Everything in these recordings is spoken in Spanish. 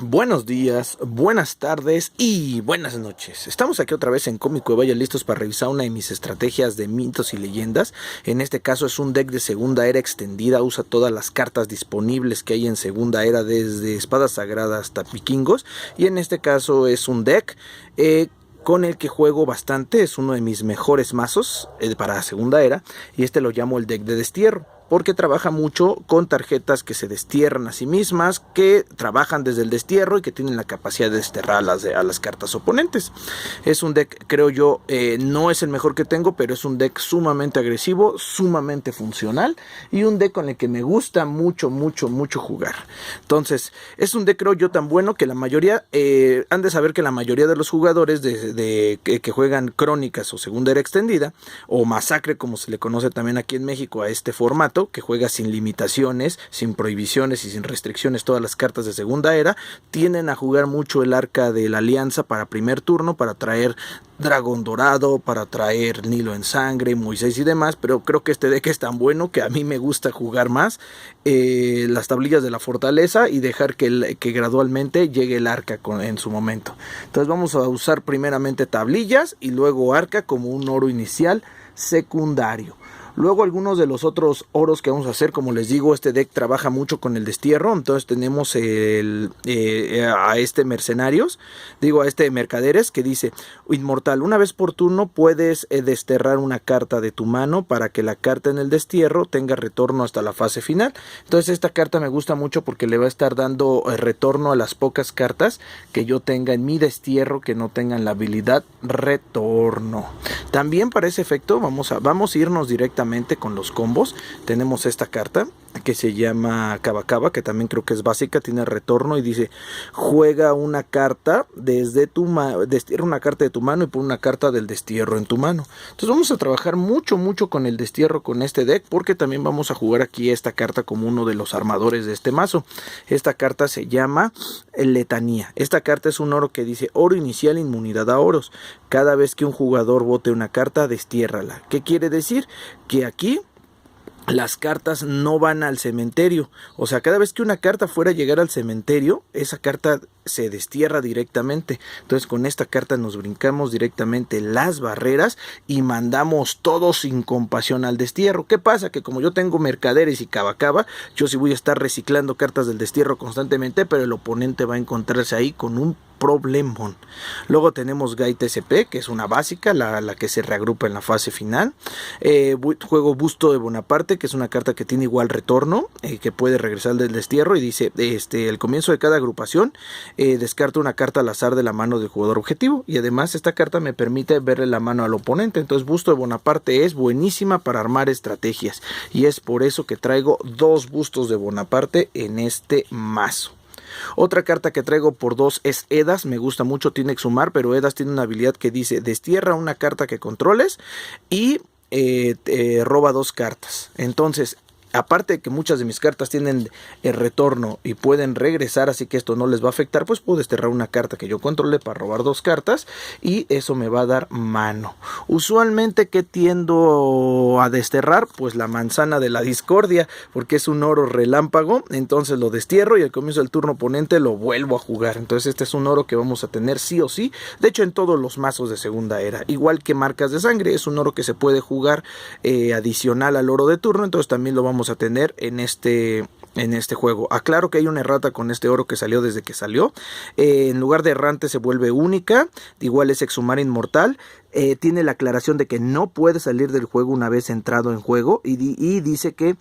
Buenos días, buenas tardes y buenas noches. Estamos aquí otra vez en Comic Cueva, ya listos para revisar una de mis estrategias de mitos y leyendas. En este caso es un deck de segunda era extendida, usa todas las cartas disponibles que hay en segunda era, desde espadas sagradas hasta vikingos. Y en este caso es un deck con el que juego bastante, es uno de mis mejores mazos para segunda era, y este lo llamo el deck de destierro, porque trabaja mucho con tarjetas que se destierran a sí mismas, que trabajan desde el destierro y que tienen la capacidad de desterrar a las cartas oponentes. Es un deck, creo yo, no es el mejor que tengo, pero es un deck sumamente agresivo, sumamente funcional y un deck con el que me gusta mucho jugar. Entonces, es un deck, creo yo, tan bueno que la mayoría, han de saber que la mayoría de los jugadores que juegan Crónicas o Segunda Era Extendida, o Masacre como se le conoce también aquí en México a este formato, que juega sin limitaciones, sin prohibiciones y sin restricciones todas las cartas de segunda era, tienden a jugar mucho el Arca de la Alianza para primer turno, para traer Dragón Dorado, para traer Nilo en Sangre, Moisés y demás, pero creo que este deck es tan bueno que a mí me gusta jugar más las tablillas de la fortaleza y dejar que gradualmente llegue el Arca en su momento. Entonces vamos a usar primeramente tablillas y luego Arca como un oro inicial secundario. Luego algunos de los otros oros que vamos a hacer, como les digo, este deck trabaja mucho con el destierro. Entonces tenemos a este mercaderes que dice: inmortal, una vez por turno puedes desterrar una carta de tu mano para que la carta en el destierro tenga retorno hasta la fase final. Entonces esta carta me gusta mucho porque le va a estar dando retorno a las pocas cartas que yo tenga en mi destierro que no tengan la habilidad retorno. También para ese efecto vamos a irnos directamente con los combos. Tenemos esta carta que se llama Cava, que también creo que es básica, tiene retorno y dice: juega una carta desde tu mano, destierra una carta de tu mano y pon una carta del destierro en tu mano. Entonces vamos a trabajar mucho con el destierro con este deck, porque también vamos a jugar aquí esta carta como uno de los armadores de este mazo. Esta carta se llama Letanía. Esta carta es un oro que dice: oro inicial, inmunidad a oros. Cada vez que un jugador bote una carta, destiérrala. ¿Qué quiere decir? Que aquí las cartas no van al cementerio. O sea, cada vez que una carta fuera a llegar al cementerio, esa carta se destierra directamente. Entonces con esta carta nos brincamos directamente las barreras y mandamos todo sin compasión al destierro. ¿Qué pasa? Que como yo tengo mercaderes y Cava, yo sí voy a estar reciclando cartas del destierro constantemente, pero el oponente va a encontrarse ahí con un problemón. Luego tenemos Gate SP, que es una básica, la que se reagrupa en la fase final. Juego Busto de Bonaparte, que es una carta que tiene igual retorno, que puede regresar del destierro, y dice: el comienzo de cada agrupación descarta una carta al azar de la mano del jugador objetivo, y además esta carta me permite verle la mano al oponente. Entonces Busto de Bonaparte es buenísima para armar estrategias, y es por eso que traigo 2 bustos de Bonaparte en este mazo. Otra carta que traigo por 2 es Edas. Me gusta mucho, tiene Exhumar, pero Edas tiene una habilidad que dice: destierra una carta que controles y roba 2 cartas. Entonces, aparte de que muchas de mis cartas tienen el retorno y pueden regresar, así que esto no les va a afectar, pues puedo desterrar una carta que yo controle para robar 2 cartas y eso me va a dar mano. Usualmente, ¿qué tiendo a desterrar? Pues la manzana de la discordia, porque es un oro relámpago. Entonces lo destierro y al comienzo del turno oponente lo vuelvo a jugar. Entonces este es un oro que vamos a tener sí o sí, de hecho en todos los mazos de segunda era, igual que Marcas de Sangre. Es un oro que se puede jugar adicional al oro de turno, entonces también lo vamos a tener en este juego. Aclaro que hay una errata con este oro que salió desde que salió. En lugar de errante se vuelve única, igual es Exhumar inmortal. Tiene la aclaración de que no puede salir del juego una vez entrado en juego, y dice que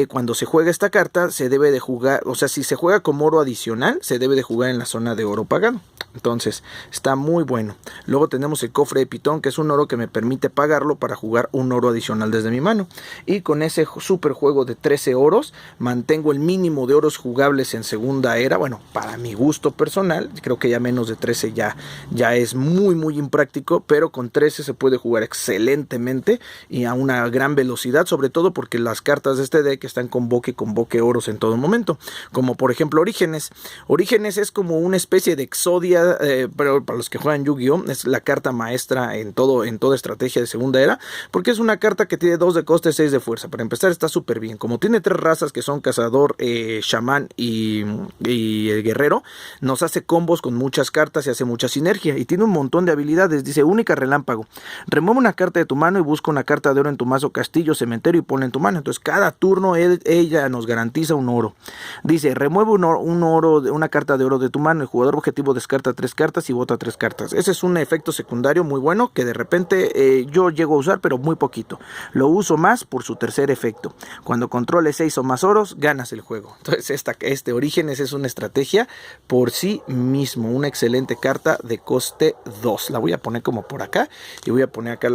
cuando se juega esta carta se debe de jugar, o sea, si se juega como oro adicional se debe de jugar en la zona de oro pagado. Entonces está muy bueno. Luego tenemos el Cofre de Pitón, que es un oro que me permite pagarlo para jugar un oro adicional desde mi mano, y con ese super juego de 13 oros mantengo el mínimo de oros jugables en segunda era. Bueno, para mi gusto personal creo que ya menos de 13 ya es muy impráctico, pero con 13 se puede jugar excelentemente y a una gran velocidad, sobre todo porque las cartas de este deck están convoque oros en todo momento, como por ejemplo Orígenes. Orígenes es como una especie de Exodia, pero para los que juegan Yu-Gi-Oh! Es la carta maestra en toda estrategia de segunda era, porque es una carta que tiene 2 de coste, 6 de fuerza. Para empezar está súper bien, como tiene 3 razas que son cazador, chamán y el guerrero, nos hace combos con muchas cartas y hace mucha sinergia, y tiene un montón de habilidades. Dice única relámpago, remueve una carta de tu mano y busca una carta de oro en tu mazo, castillo, cementerio, y ponla en tu mano. Entonces cada turno ella nos garantiza un oro. Dice remueve una carta de oro de tu mano, el jugador objetivo descarta 3 cartas y bota 3 cartas. Ese es un efecto secundario muy bueno que de repente yo llego a usar, pero muy poquito. Lo uso más por su tercer efecto. Cuando controles 6 o más oros, ganas el juego. Entonces este Orígenes es una estrategia por sí mismo, una excelente carta de coste 2. La voy a poner como por acá y voy a poner acá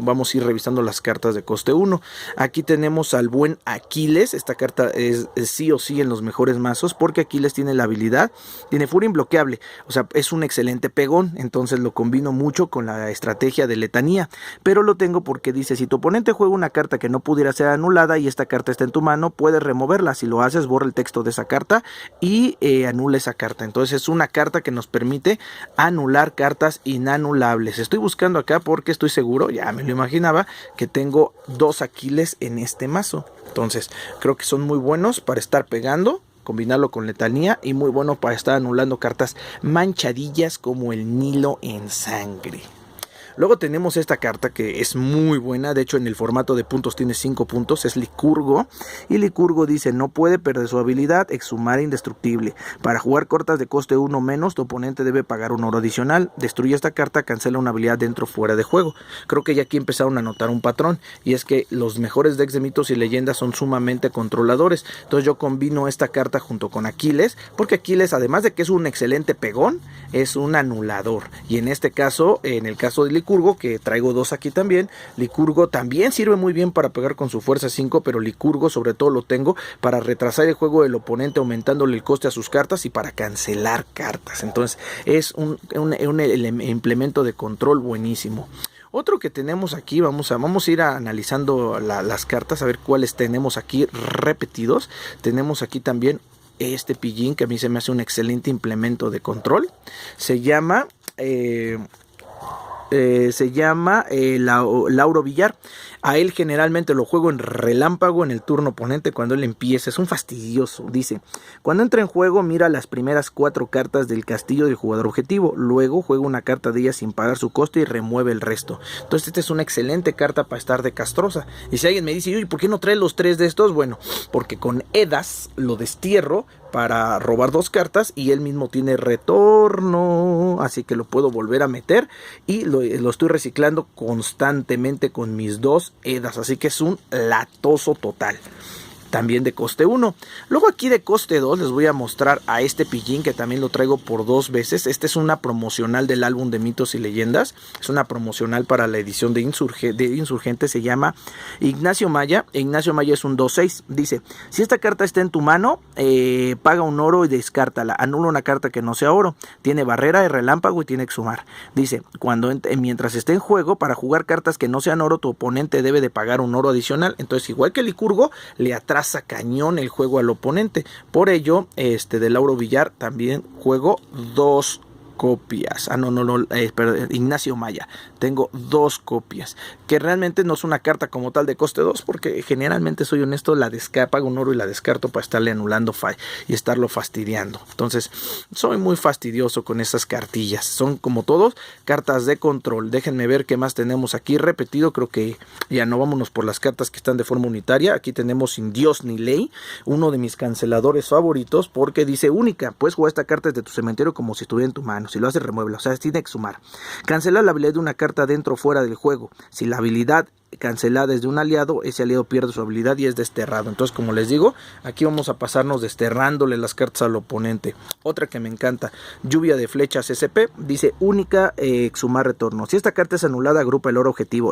vamos a ir revisando las cartas de coste 1. Aquí tenemos al buen Aquiles. Esta carta es sí o sí en los mejores mazos, porque Aquiles tiene la habilidad, tiene furia imbloqueable, o sea, es un excelente pegón, entonces lo combino mucho con la estrategia de letanía, pero lo tengo porque dice, si tu oponente juega una carta que no pudiera ser anulada y esta carta está en tu mano, puedes removerla. Si lo haces, borra el texto de esa carta y anula esa carta. Entonces es una carta que nos permite anular cartas inanulables. Estoy buscando acá porque estoy seguro, ya me lo imaginaba, que tengo 2 Aquiles en este mazo. Entonces creo que son muy buenos para estar pegando, combinarlo con letanía, y muy bueno para estar anulando cartas manchadillas como el Nilo en sangre. Luego tenemos esta carta que es muy buena, de hecho en el formato de puntos tiene 5 puntos, es Licurgo, y Licurgo dice, no puede perder su habilidad, exhumar indestructible. Para jugar cartas de coste 1 menos, tu oponente debe pagar un oro adicional. Destruye esta carta, cancela una habilidad dentro o fuera de juego. Creo que ya aquí empezaron a notar un patrón, y es que los mejores decks de mitos y leyendas son sumamente controladores. Entonces yo combino esta carta junto con Aquiles, porque Aquiles, además de que es un excelente pegón, es un anulador, y en este caso, en el caso de Licurgo, que traigo 2 aquí también, Licurgo también sirve muy bien para pegar con su fuerza 5, pero Licurgo sobre todo lo tengo para retrasar el juego del oponente, aumentándole el coste a sus cartas y para cancelar cartas. Entonces es un implemento de control buenísimo. Otro que tenemos aquí, vamos a ir analizando las cartas, a ver cuáles tenemos aquí repetidos. Tenemos aquí también este pillín que a mí se me hace un excelente implemento de control. Se llama Lauro Villar. A él generalmente lo juego en relámpago en el turno oponente cuando él empieza. Es un fastidioso. Dice, cuando entra en juego, mira las primeras 4 cartas del castillo del jugador objetivo. Luego juega una carta de ella sin pagar su coste y remueve el resto. Entonces esta es una excelente carta para estar de castrosa. Y si alguien me dice, ¿y por qué no trae los 3 de estos? Bueno, porque con Edas lo destierro para robar 2 cartas y él mismo tiene retorno, así que lo puedo volver a meter y lo estoy reciclando constantemente con mis 2 Edas, así que es un latoso total. También de coste 1. Luego aquí de coste 2 les voy a mostrar a este pillín que también lo traigo por 2 veces. Esta es una promocional del álbum de mitos y leyendas. Es una promocional para la edición de Insurgente. Se llama Ignacio Maya. Ignacio Maya es un 2-6. Dice, si esta carta está en tu mano, paga un oro y descártala. Anula una carta que no sea oro. Tiene barrera de relámpago y tiene exhumar. Dice, mientras esté en juego, para jugar cartas que no sean oro, tu oponente debe de pagar un oro adicional. Entonces, igual que Licurgo, le atrasa cañón el juego al oponente. Por ello, de Lauro Villar también juego 2 copias. Perdón, Ignacio Maya. Tengo 2 copias. Que realmente no es una carta como tal de coste 2, porque generalmente, soy honesto, pago un oro y la descarto para estarle anulando y estarlo fastidiando. Entonces, soy muy fastidioso con esas cartillas. Son como todos cartas de control. Déjenme ver qué más tenemos aquí repetido. Creo que ya no, vámonos por las cartas que están de forma unitaria. Aquí tenemos Sin Dios ni Ley, uno de mis canceladores favoritos, porque dice única. Puedes jugar esta carta desde tu cementerio como si estuviera en tu mano. Si lo haces, remuévela. O sea, tiene que sumar. Cancela la habilidad de una carta dentro o fuera del juego. Si la habilidad cancelada es de un aliado, ese aliado pierde su habilidad y es desterrado. Entonces, como les digo, aquí vamos a pasarnos desterrándole las cartas al oponente. Otra que me encanta, Lluvia de Flechas SP, dice única, exhumar retorno. Si esta carta es anulada, agrupa el oro objetivo.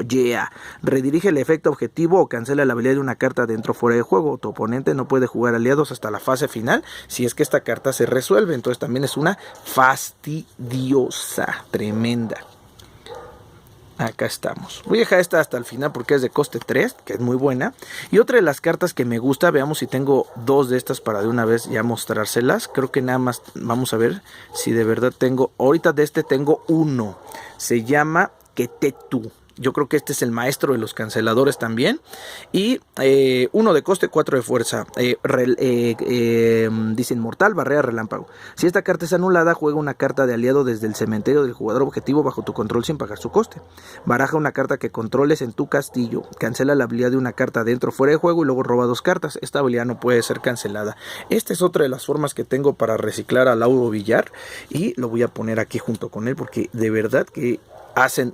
Redirige el efecto objetivo o cancela la habilidad de una carta dentro o fuera de juego. Tu oponente no puede jugar aliados hasta la fase final si es que esta carta se resuelve. Entonces también es una fastidiosa, tremenda. Acá estamos. Voy a dejar esta hasta el final porque es de coste 3, que es muy buena. Y otra de las cartas que me gusta, veamos si tengo dos de estas para de una vez ya mostrárselas. Creo que nada más, vamos a ver si de verdad tengo. Ahorita de este tengo uno. Se llama Ketetu. Yo creo que este es el maestro de los canceladores también. Y uno de coste, 4 de fuerza. Dice Inmortal, barrera relámpago. Si esta carta es anulada, juega una carta de aliado desde el cementerio del jugador objetivo bajo tu control sin pagar su coste. Baraja una carta que controles en tu castillo. Cancela la habilidad de una carta dentro o fuera de juego y luego roba 2 cartas. Esta habilidad no puede ser cancelada. Esta es otra de las formas que tengo para reciclar a Lauro Villar. Y lo voy a poner aquí junto con él porque de verdad que hacen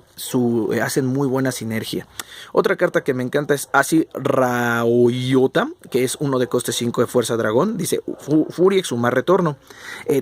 muy buena sinergia. Otra carta que me encanta es Asi Raoyota, que es uno de coste 5 de fuerza dragón. Dice Furia exhumar retorno.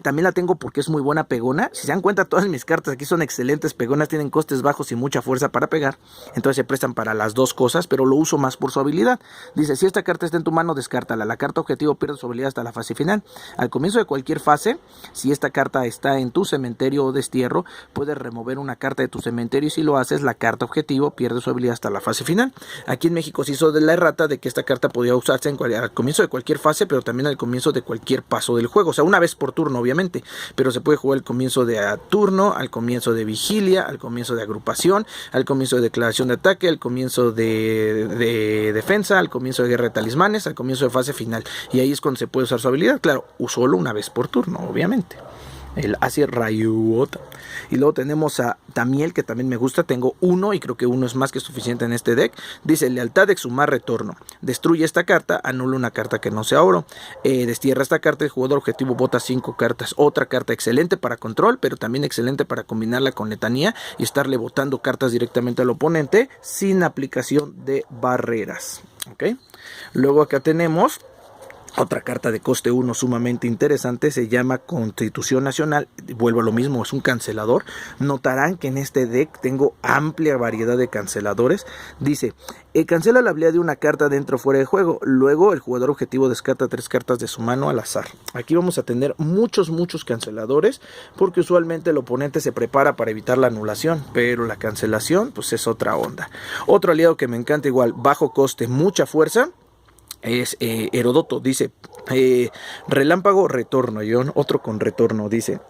También la tengo porque es muy buena pegona. Si se dan cuenta, todas mis cartas aquí son excelentes pegonas, tienen costes bajos y mucha fuerza para pegar. Entonces se prestan para las dos cosas, pero lo uso más por su habilidad. Dice, si esta carta está en tu mano, descártala. La carta objetivo pierde su habilidad hasta la fase final. Al comienzo de cualquier fase, si esta carta está en tu cementerio o destierro, puedes remover una carta de tu cementerio y si lo haces, la carta objetivo pierde su habilidad hasta la fase final. Aquí en México se hizo de la errata de que esta carta podía usarse al comienzo de cualquier fase, pero también al comienzo de cualquier paso del juego. O sea, una vez por turno, obviamente, pero se puede jugar al comienzo de turno, al comienzo de vigilia, al comienzo de agrupación, al comienzo de declaración de ataque, al comienzo de defensa, al comienzo de guerra de talismanes, al comienzo de fase final. Y ahí es cuando se puede usar su habilidad. Claro, solo una vez por turno, obviamente. El Asi Raoyota. Y luego tenemos a Tamiel, que también me gusta. Tengo uno y creo que uno es más que suficiente en este deck. Dice lealtad, exhumar retorno. Destruye esta carta, anula una carta que no sea oro. Destierra esta carta, el jugador objetivo bota 5 cartas. Otra carta excelente para control, pero también excelente para combinarla con letanía y estarle botando cartas directamente al oponente sin aplicación de barreras. ¿Okay? Luego acá tenemos otra carta de coste 1 sumamente interesante, se llama Constitución Nacional. Vuelvo a lo mismo, es un cancelador. Notarán que en este deck tengo amplia variedad de canceladores. Dice, cancela la habilidad de una carta dentro o fuera de juego. Luego el jugador objetivo descarta 3 cartas de su mano al azar. Aquí vamos a tener muchos canceladores, porque usualmente el oponente se prepara para evitar la anulación, pero la cancelación pues es otra onda. Otro aliado que me encanta igual, bajo coste, mucha fuerza, es Heródoto. Dice relámpago, retorno. Y otro con retorno. Dice,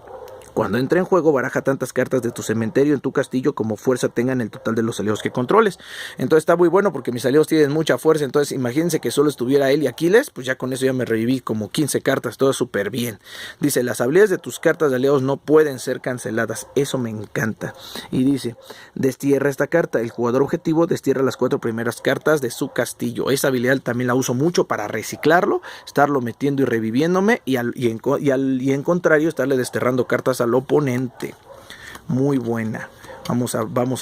cuando entre en juego, baraja tantas cartas de tu cementerio en tu castillo como fuerza tengan el total de los aliados que controles. Entonces está muy bueno porque mis aliados tienen mucha fuerza. Entonces imagínense que solo estuviera él y Aquiles, pues ya con eso ya me reviví como 15 cartas, todo súper bien. Dice, las habilidades de tus cartas de aliados no pueden ser canceladas. Eso me encanta. Y dice, destierra esta carta. El jugador objetivo destierra las 4 primeras cartas de su castillo. Esa habilidad también la uso mucho para reciclarlo, estarlo metiendo y reviviéndome, y en contrario estarle desterrando cartas al oponente. Muy buena. Vamos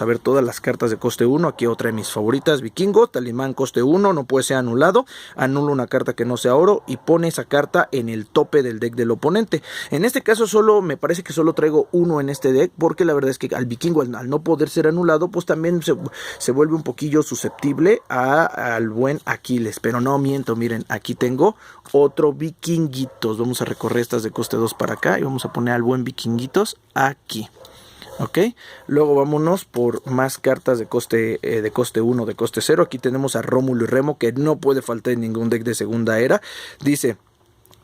a ver todas las cartas de coste 1. Aquí otra de mis favoritas. Vikingo, Talimán coste 1. No puede ser anulado. Anula una carta que no sea oro y pone esa carta en el tope del deck del oponente. En este caso me parece que solo traigo uno en este deck, porque la verdad es que al Vikingo, al no poder ser anulado, pues también se vuelve un poquillo susceptible al buen Aquiles. Pero no miento, miren, aquí tengo otro Vikinguitos. Vamos a recorrer estas de coste 2 para acá y vamos a poner al buen Vikinguitos aquí. Ok, luego vámonos por más cartas de coste 1, de coste 0. Aquí tenemos a Rómulo y Remo, que no puede faltar en ningún deck de segunda era. Dice,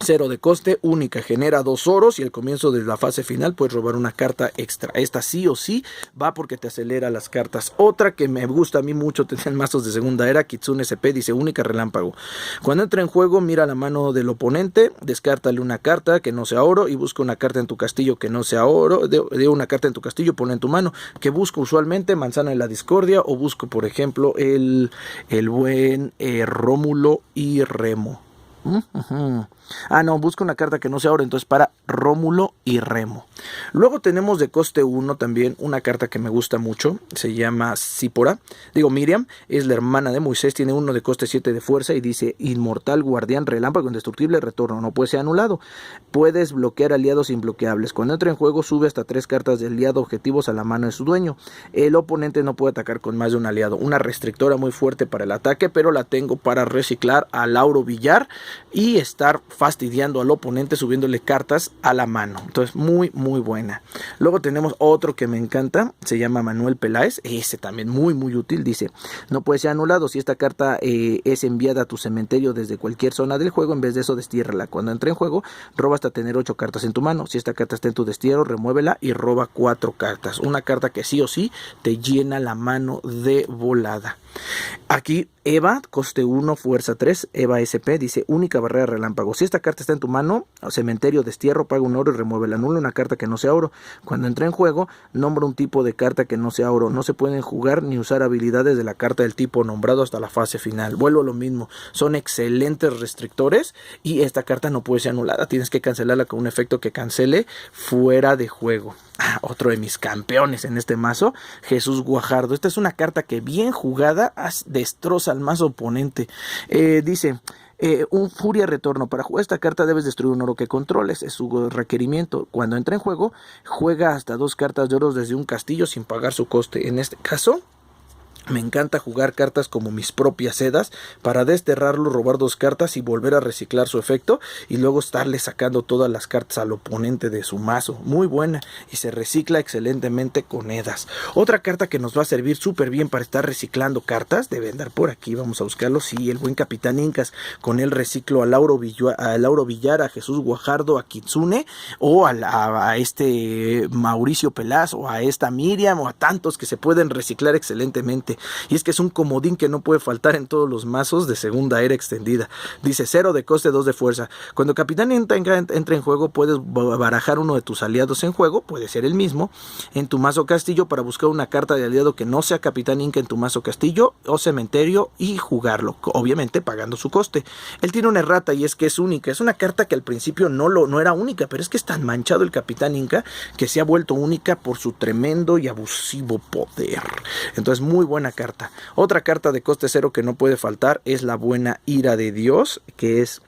0 de coste, única, genera 2 oros y al comienzo de la fase final puedes robar una carta extra. Esta sí o sí va porque te acelera las cartas. Otra que me gusta a mí mucho tener mazos de segunda era, Kitsune SP, dice única, relámpago. Cuando entra en juego, mira la mano del oponente, descártale una carta que no sea oro y busca una carta en tu castillo que no sea oro. De una carta en tu castillo, pone en tu mano. Que busco usualmente Manzana de la Discordia, o busco por ejemplo el buen Rómulo y Remo. No, busca una carta que no sea oro, entonces para Rómulo y Remo. Luego tenemos de coste 1 también una carta que me gusta mucho, se llama Miriam, es la hermana de Moisés, tiene uno de coste 7 de fuerza y dice inmortal, guardián, relámpago, indestructible, retorno, no puede ser anulado. Puedes bloquear aliados imbloqueables. Cuando entra en juego, sube hasta 3 cartas de aliado objetivos a la mano de su dueño. El oponente no puede atacar con más de un aliado. Una restrictora muy fuerte para el ataque, pero la tengo para reciclar a Lauro Villar y estar fastidiando al oponente, subiéndole cartas a la mano. Entonces muy buena. Luego tenemos otro que me encanta, se llama Manuel Peláez, ese también muy útil. Dice: no puede ser anulado si esta carta es enviada a tu cementerio desde cualquier zona del juego. En vez de eso, destiérrala. Cuando entre en juego, roba hasta tener 8 cartas en tu mano. Si esta carta está en tu destierro, remuévela y roba 4 cartas. Una carta que sí o sí te llena la mano de volada. Aquí Eva, coste 1, fuerza 3, Eva SP, dice: única barrera relámpago. Si esta carta está en tu mano, cementerio, destierro, paga un oro y remuévela. Anula una carta que no sea oro. Cuando entre en juego, nombra un tipo de carta que no sea oro. No se pueden jugar ni usar habilidades de la carta del tipo nombrado hasta la fase final. Vuelvo a lo mismo, son excelentes restrictores y esta carta no puede ser anulada. Tienes que cancelarla con un efecto que cancele fuera de juego. Otro de mis campeones en este mazo, Jesús Guajardo. Esta es una carta que bien jugada destroza al mazo oponente. Dice: un Furia Retorno. Para jugar esta carta debes destruir un oro que controles. Es su requerimiento. Cuando entra en juego, juega hasta 2 cartas de oro desde un castillo sin pagar su coste. En este caso, me encanta jugar cartas como mis propias sedas para desterrarlo, robar 2 cartas y volver a reciclar su efecto y luego estarle sacando todas las cartas al oponente de su mazo. Muy buena y se recicla excelentemente con Edas. Otra carta que nos va a servir súper bien para estar reciclando cartas, debe andar por aquí, vamos a buscarlo. Sí, el buen Capitán Incas. Con él reciclo a Lauro Villar, a Jesús Guajardo, a Kitsune o a este Mauricio Pelaz o a esta Miriam o a tantos que se pueden reciclar excelentemente. Y es que es un comodín que no puede faltar en todos los mazos de segunda era extendida. Dice: 0 de coste, 2 de fuerza. Cuando Capitán entra en juego, puedes barajar uno de tus aliados en juego, puede ser el mismo, en tu mazo castillo para buscar una carta de aliado que no sea Capitán Inca en tu mazo castillo o cementerio y jugarlo, obviamente pagando su coste. Él tiene una errata y es que es única. Es una carta que al principio no era única, pero es que es tan manchado el Capitán Inca que se ha vuelto única por su tremendo y abusivo poder. Entonces, muy buena carta. Otra carta de coste 0 que no puede faltar es la buena Ira de Dios, que es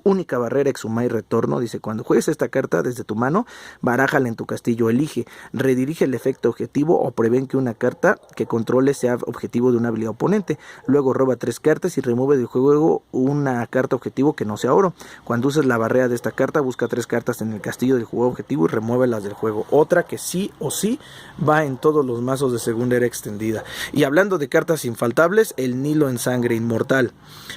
única barrera, exhumar y retorno. Dice: cuando juegues esta carta desde tu mano, barájala en tu castillo, elige, redirige el efecto objetivo o prevén que una carta que controle sea objetivo de una habilidad oponente. Luego roba 3 cartas y remueve del juego una carta objetivo que no sea oro. Cuando uses la barrera de esta carta, busca 3 cartas en el castillo del juego objetivo y remuévelas del juego. Otra que sí o sí va en todos los mazos de segunda era extendida. Y hablando de cartas infaltables, el Nilo en Sangre Inmortal.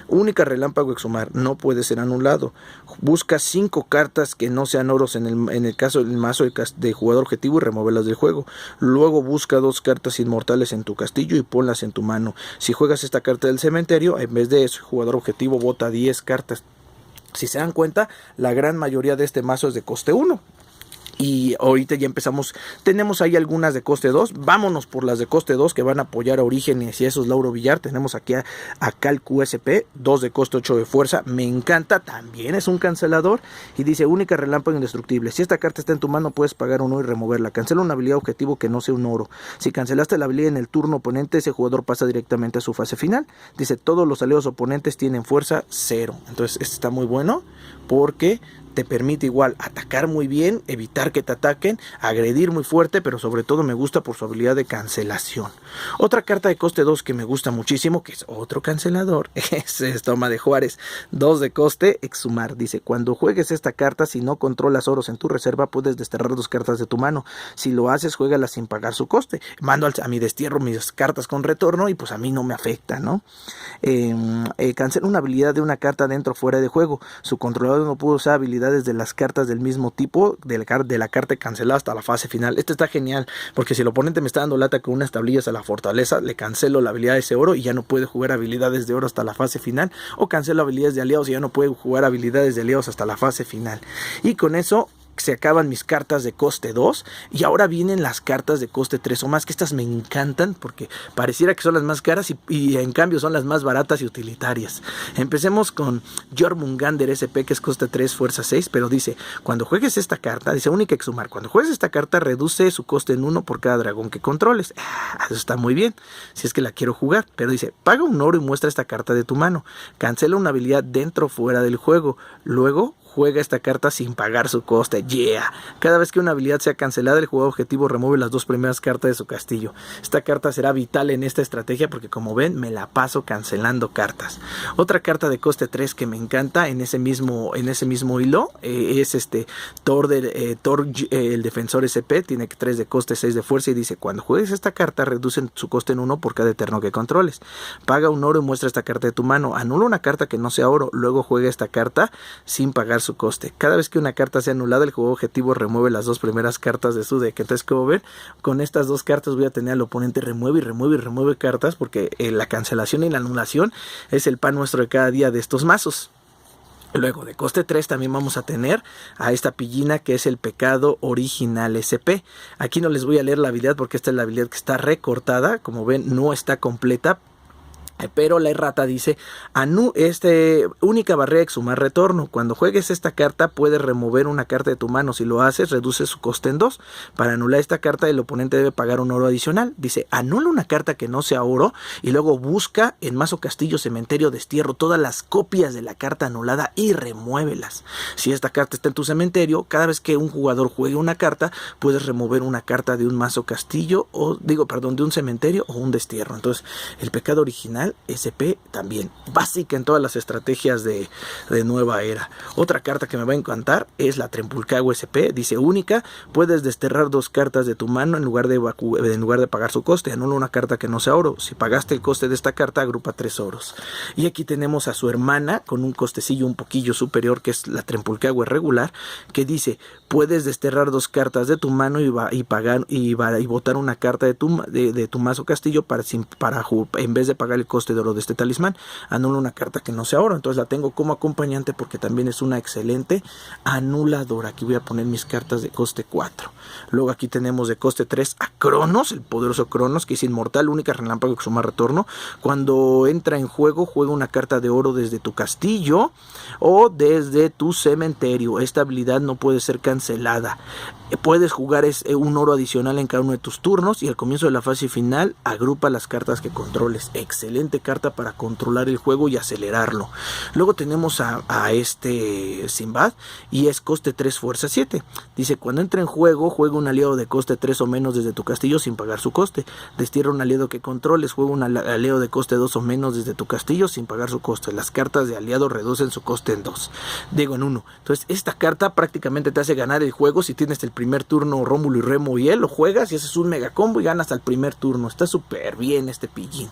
Única relámpago, exhumar, no puede ser anulado. Busca 5 cartas que no sean oros en el caso del mazo de jugador objetivo y remuévelas del juego. Luego busca 2 cartas inmortales en tu castillo y ponlas en tu mano. Si juegas esta carta del cementerio, en vez de eso, jugador objetivo bota 10 cartas. Si se dan cuenta, la gran mayoría de este mazo es de coste 1. Y ahorita ya empezamos, tenemos ahí algunas de coste 2, vámonos por las de coste 2 que van a apoyar a Orígenes y esos Lauro Villar. Tenemos aquí a Cal QSP, 2 de coste 8 de fuerza, me encanta, también es un cancelador y dice: única relámpago indestructible. Si esta carta está en tu mano, puedes pagar un oro y removerla. Cancela una habilidad objetivo que no sea un oro. Si cancelaste la habilidad en el turno oponente, ese jugador pasa directamente a su fase final. Dice: todos los aliados oponentes tienen fuerza 0. Entonces este está muy bueno porque te permite igual atacar muy bien, evitar que te ataquen, agredir muy fuerte, pero sobre todo me gusta por su habilidad de cancelación. Otra carta de coste 2 que me gusta muchísimo, que es otro cancelador, es Toma de Juárez, 2 de coste, exhumar. Dice: cuando juegues esta carta, si no controlas oros en tu reserva, puedes desterrar 2 cartas de tu mano. Si lo haces, juégalas sin pagar su coste. Mando a mi destierro mis cartas con retorno y pues a mí no me afecta, ¿no? Cancela una habilidad de una carta dentro o fuera de juego. Su controlador no puede usar habilidades de las cartas del mismo tipo de la carta cancelada hasta la fase final. Este está genial porque si el oponente me está dando lata con unas tablillas a la fortaleza, le cancelo la habilidad de ese oro y ya no puede jugar habilidades de oro hasta la fase final, o cancelo habilidades de aliados y ya no puede jugar habilidades de aliados hasta la fase final. Y con eso se acaban mis cartas de coste 2 y ahora vienen las cartas de coste 3 o más, que estas me encantan porque pareciera que son las más caras y en cambio son las más baratas y utilitarias. Empecemos con Jormungander SP, que es coste 3, fuerza 6, pero dice: cuando juegues esta carta, dice única exhumar, cuando juegues esta carta reduce su coste en 1 por cada dragón que controles. Eso está muy bien si es que la quiero jugar, pero dice: paga un oro y muestra esta carta de tu mano, cancela una habilidad dentro o fuera del juego, luego juega esta carta sin pagar su coste. Yeah. Cada vez que una habilidad sea cancelada, el jugador objetivo remueve las 2 primeras cartas de su castillo. Esta carta será vital en esta estrategia porque, como ven, me la paso cancelando cartas. Otra carta de coste 3 que me encanta en ese mismo hilo es Thor, el defensor SP. Tiene 3 de coste, 6 de fuerza y dice: cuando juegues esta carta, reducen su coste en 1 por cada eterno que controles. Paga un oro y muestra esta carta de tu mano. Anula una carta que no sea oro, luego juega esta carta sin pagar su coste. Cada vez que una carta sea anulada, el jugador objetivo remueve las 2 primeras cartas de su deck. Entonces, como ven, con estas 2 cartas voy a tener al oponente remueve cartas, porque la cancelación y la anulación es el pan nuestro de cada día de estos mazos. Luego de coste 3 también vamos a tener a esta pillina que es el pecado original SP. Aquí no les voy a leer la habilidad porque esta es la habilidad que está recortada. Como ven, no está completa. Pero la errata dice: única barrera exhumar retorno. Cuando juegues esta carta puedes remover una carta de tu mano. Si lo haces, reduce su coste en 2. Para anular esta carta, el oponente debe pagar un oro adicional. Dice: anula una carta que no sea oro y luego busca en mazo, castillo, cementerio, destierro todas las copias de la carta anulada y remuévelas. Si esta carta está en tu cementerio, cada vez que un jugador juegue una carta, puedes remover una carta de un mazo, castillo, de un cementerio o un destierro. Entonces, el pecado original SP también, básica en todas las estrategias de nueva era. Otra carta que me va a encantar es la Trempulcago SP. Dice: única, puedes desterrar 2 cartas de tu mano en lugar de pagar su coste. Anula una carta que no sea oro. Si pagaste el coste de esta carta, agrupa 3 oros. Y aquí tenemos a su hermana con un costecillo un poquillo superior, que es la Trempulcago regular, que dice: puedes desterrar 2 cartas de tu mano y botar una carta de tu mazo, castillo en vez de pagar el coste de oro de este talismán. Anula una carta que no sea oro. Entonces la tengo como acompañante porque también es una excelente anuladora. Aquí voy a poner mis cartas de coste 4. Luego aquí tenemos de coste 3 a Cronos, el poderoso Cronos, que es inmortal, única, relámpago, exhumar retorno. Cuando entra en juego, juega una carta de oro desde tu castillo o desde tu cementerio. Esta habilidad no puede ser cancelada. Puedes jugar un oro adicional en cada uno de tus turnos y al comienzo de la fase final agrupa las cartas que controles. Excelente carta para controlar el juego y acelerarlo. Luego tenemos a este Sinbad y es coste 3, fuerza 7. Dice: cuando entra en juego, juega un aliado de coste 3 o menos desde tu castillo sin pagar su coste. Destierra un aliado que controles, juega un aliado de coste 2 o menos desde tu castillo sin pagar su coste. Las cartas de aliado reducen su coste en 2. Digo, en 1. Entonces esta carta prácticamente te hace ganar el juego. Si tienes el primer turno Rómulo y Remo y él, lo juegas y haces un mega combo y ganas al primer turno. Está súper bien este pillín.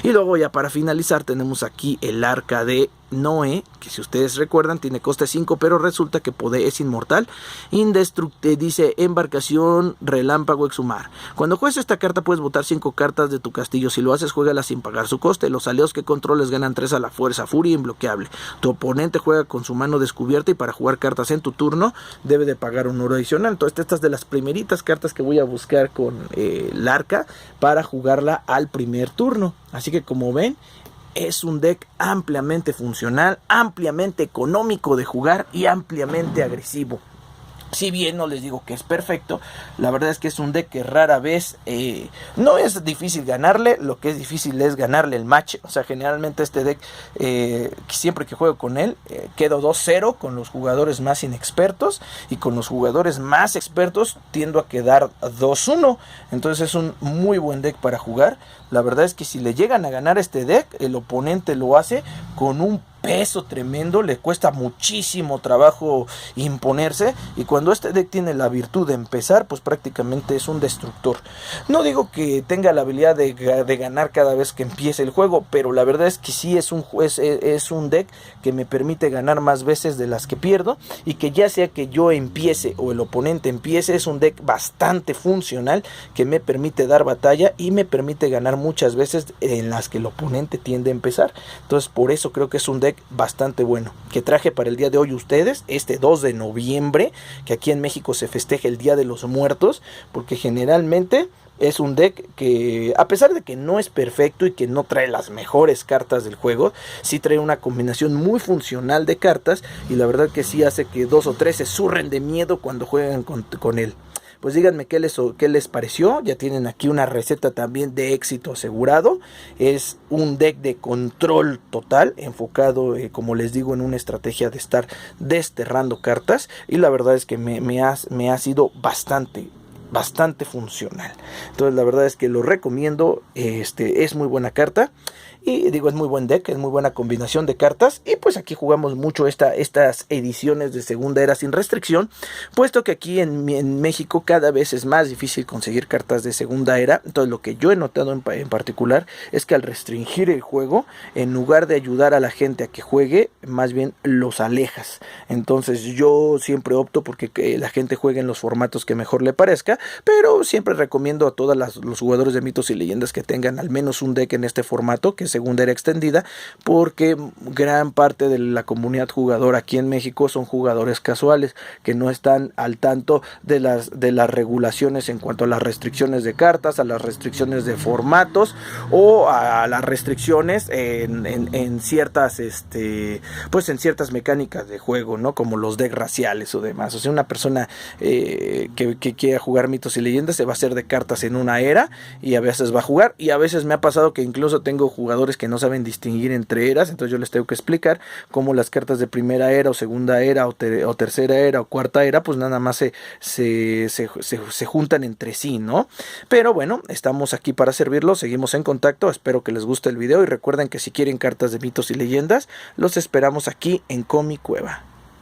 Y luego, ya para finalizar, tenemos aquí el arca de Noé, que si ustedes recuerdan tiene coste 5, pero resulta que es inmortal, indestructible. Dice: embarcación, relámpago, exhumar. Cuando juegues esta carta puedes botar 5 cartas de tu castillo. Si lo haces, juégala sin pagar su coste. Los aliados que controles ganan 3 a la fuerza, furia imbloqueable. Tu oponente juega con su mano descubierta y para jugar cartas en tu turno debe de pagar un oro adicional. Entonces estas de las primeritas cartas que voy a buscar con el arca para jugarla al primer turno. Así que, como ven, es un deck ampliamente funcional, ampliamente económico de jugar y ampliamente agresivo. Si bien no les digo que es perfecto, la verdad es que es un deck que rara vez no es difícil ganarle. Lo que es difícil es ganarle el match. O sea, generalmente este deck, siempre que juego con él, quedo 2-0 con los jugadores más inexpertos, y con los jugadores más expertos tiendo a quedar 2-1. Entonces es un muy buen deck para jugar. La verdad es que si le llegan a ganar este deck, el oponente lo hace con un peso tremendo, le cuesta muchísimo trabajo imponerse, y cuando este deck tiene la virtud de empezar, pues prácticamente es un destructor. No digo que tenga la habilidad de ganar cada vez que empiece el juego, pero la verdad es que sí es un deck que me permite ganar más veces de las que pierdo, y que ya sea que yo empiece o el oponente empiece, es un deck bastante funcional que me permite dar batalla y me permite ganar muchas veces en las que el oponente tiende a empezar. Entonces por eso creo que es un deck bastante bueno, que traje para el día de hoy ustedes, este 2 de noviembre, que aquí en México se festeja el Día de los Muertos, porque generalmente es un deck que, a pesar de que no es perfecto y que no trae las mejores cartas del juego, sí trae una combinación muy funcional de cartas, y la verdad que sí hace que 2 o 3 se zurren de miedo cuando juegan con él. pues díganme qué les pareció. Ya tienen aquí una receta también de éxito asegurado. Es un deck de control total, enfocado, como les digo, en una estrategia de estar desterrando cartas, y la verdad es que me ha sido bastante funcional. Entonces la verdad es que lo recomiendo. Es muy buena carta. Y digo, es muy buen deck, es muy buena combinación de cartas. Y pues aquí jugamos mucho estas ediciones de segunda era sin restricción, puesto que aquí en México cada vez es más difícil conseguir cartas de segunda era. Entonces lo que yo he notado en particular es que al restringir el juego, en lugar de ayudar a la gente a que juegue, más bien los alejas. Entonces yo siempre opto porque la gente juegue en los formatos que mejor le parezca, pero siempre recomiendo a todos los jugadores de mitos y leyendas que tengan al menos un deck en este formato, que segunda era extendida, porque gran parte de la comunidad jugadora aquí en México son jugadores casuales que no están al tanto de las regulaciones en cuanto a las restricciones de cartas, a las restricciones de formatos o a las restricciones en ciertas pues en ciertas mecánicas de juego, ¿no? Como los decks raciales o demás. O sea, una persona que quiera jugar mitos y leyendas se va a hacer de cartas en una era y a veces va a jugar, y a veces me ha pasado que incluso tengo jugadores que no saben distinguir entre eras. Entonces yo les tengo que explicar cómo las cartas de primera era o segunda era o tercera era o cuarta era pues nada más se juntan entre sí, ¿no? Pero bueno, estamos aquí para servirlos, seguimos en contacto, espero que les guste el video y recuerden que si quieren cartas de mitos y leyendas, los esperamos aquí en Comic Cueva.